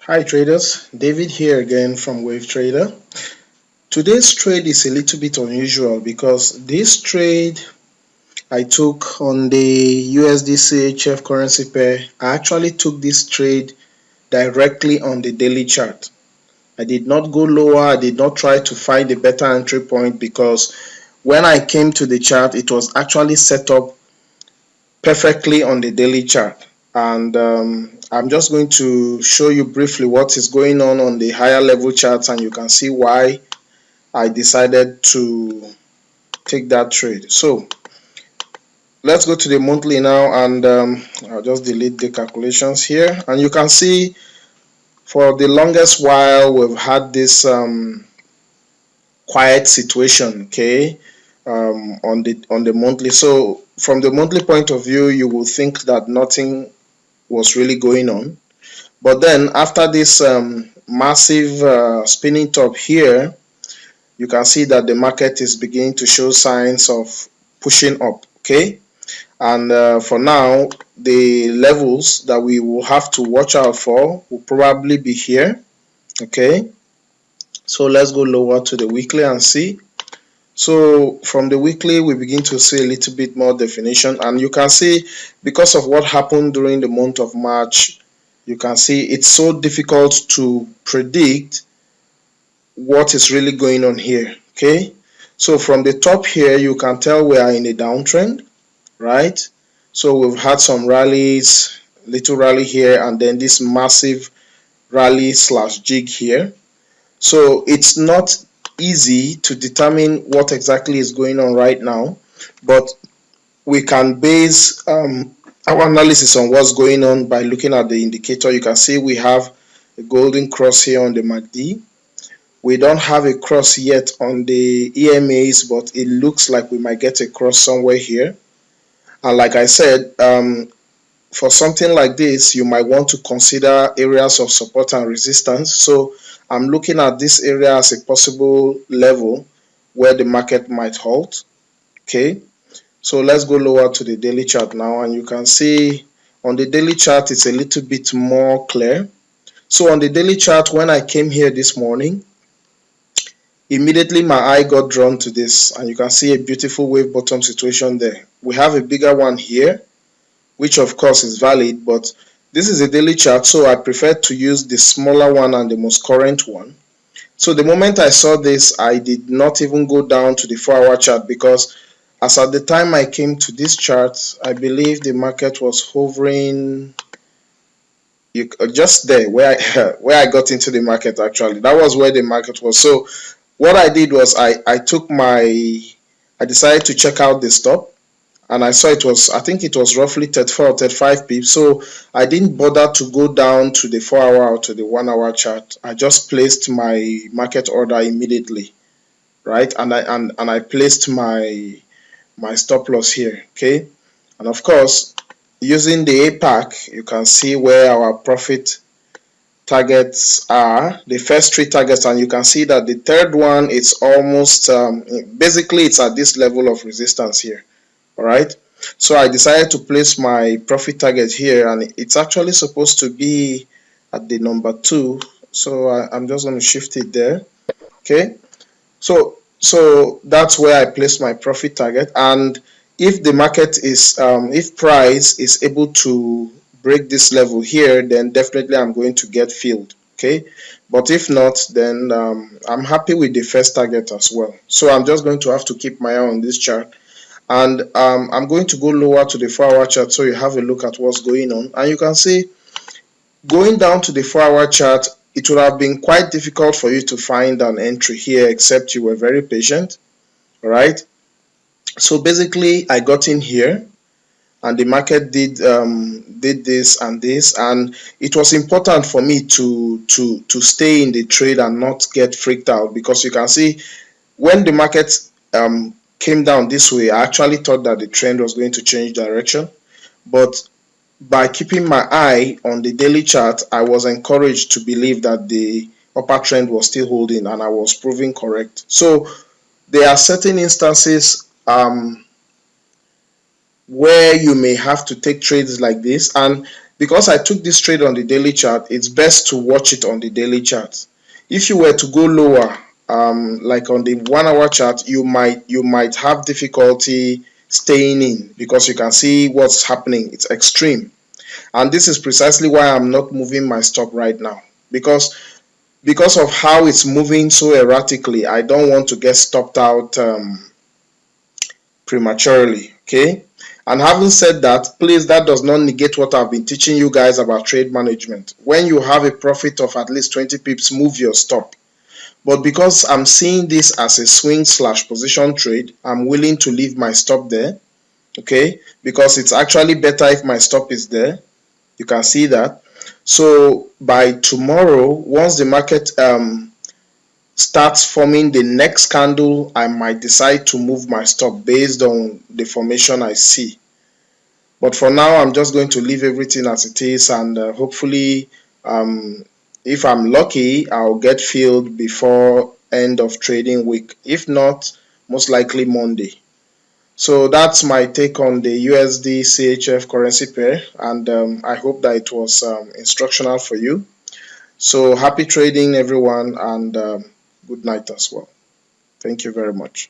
Hi traders, David here again from Wave Trader. Today's trade is a little bit unusual because this trade I took on the UsdChf currency pair, I actually took this trade directly on the daily chart. I did not go lower, I did not try to find a better entry point because when I came to the chart, it was actually set up perfectly on the daily chart. And I'm just going to show you briefly what is going on the higher level charts, and you can see why I decided to take that trade. So let's go to the monthly now, and I'll just delete the calculations here, and you can see for the longest while we've had this quiet situation, okay, on the monthly. So from the monthly point of view, you will think that nothing was really going on, but then after this massive spinning top here, you can see that the market is beginning to show signs of pushing up, okay. And for now, the levels that we will have to watch out for will probably be here, okay. So let's go lower to the weekly and see. So from the weekly, we begin to see a little bit more definition, and you can see because of what happened during the month of March, you can see it's so difficult to predict what is really going on here, okay. So from the top here, you can tell we are in a downtrend, right? So we've had some rallies, little rally here, and then this massive rally slash jig here. So it's not easy to determine what exactly is going on right now, but we can base our analysis on what's going on by looking at the indicator. You can see we have a golden cross here on the MACD. We don't have a cross yet on the EMAs, but it looks like we might get a cross somewhere here. And like I said, for something like this, you might want to consider areas of support and resistance. So I'm looking at this area as a possible level where the market might halt, okay. So let's go lower to the daily chart now, and you can see on the daily chart it's a little bit more clear. So on the daily chart, when I came here this morning, immediately my eye got drawn to this, and you can see a beautiful wave bottom situation there. We have a bigger one here, which of course is valid, but this is a daily chart, so I prefer to use the smaller one and the most current one. So the moment I saw this, I did not even go down to the 4-hour chart, because as at the time I came to this chart, I believe the market was hovering just there where I got into the market. Actually, that was where the market was. So what I did was I decided to check out the stop, and I saw I think it was roughly 34 or 35 pips. So I didn't bother to go down to the 4-hour or to the 1-hour chart. I just placed my market order immediately, right? And I placed my stop loss here, okay. And of course, using the APAC, you can see where our profit targets are, the first 3 targets, and you can see that the third one is almost basically it's at this level of resistance here. All right, so I decided to place my profit target here, and it's actually supposed to be at the number 2, so I'm just going to shift it there, okay. So that's where I placed my profit target, and if the market is if price is able to break this level here, then definitely I'm going to get filled, okay. But if not, then I'm happy with the first target as well. So I'm just going to have to keep my eye on this chart, and I'm going to go lower to the 4-hour chart so you have a look at what's going on. And you can see, going down to the 4-hour chart, it would have been quite difficult for you to find an entry here, except you were very patient. All right, so basically I got in here, and the market did this and this, and it was important for me to stay in the trade and not get freaked out, because you can see when the market came down this way, I actually thought that the trend was going to change direction, but by keeping my eye on the daily chart, I was encouraged to believe that the upper trend was still holding, and I was proving correct. So there are certain instances where you may have to take trades like this, and because I took this trade on the daily chart, it's best to watch it on the daily chart. If you were to go lower, like on the 1 hour chart, you might have difficulty staying in, because you can see what's happening. It's extreme, and this is precisely why I'm not moving my stop right now, because of how it's moving so erratically. I don't want to get stopped out prematurely. Okay, and having said that, please, that does not negate what I've been teaching you guys about trade management. When you have a profit of at least 20 pips, move your stop. But because I'm seeing this as a swing slash position trade, I'm willing to leave my stop there. Okay, because it's actually better if my stop is there. You can see that. So by tomorrow, once the market starts forming the next candle, I might decide to move my stop based on the formation I see. But for now, I'm just going to leave everything as it is, and hopefully, if I'm lucky, I'll get filled before end of trading week. If not, most likely Monday. So that's my take on the USD CHF currency pair, and I hope that it was instructional for you. So happy trading, everyone, and good night as well. Thank you very much.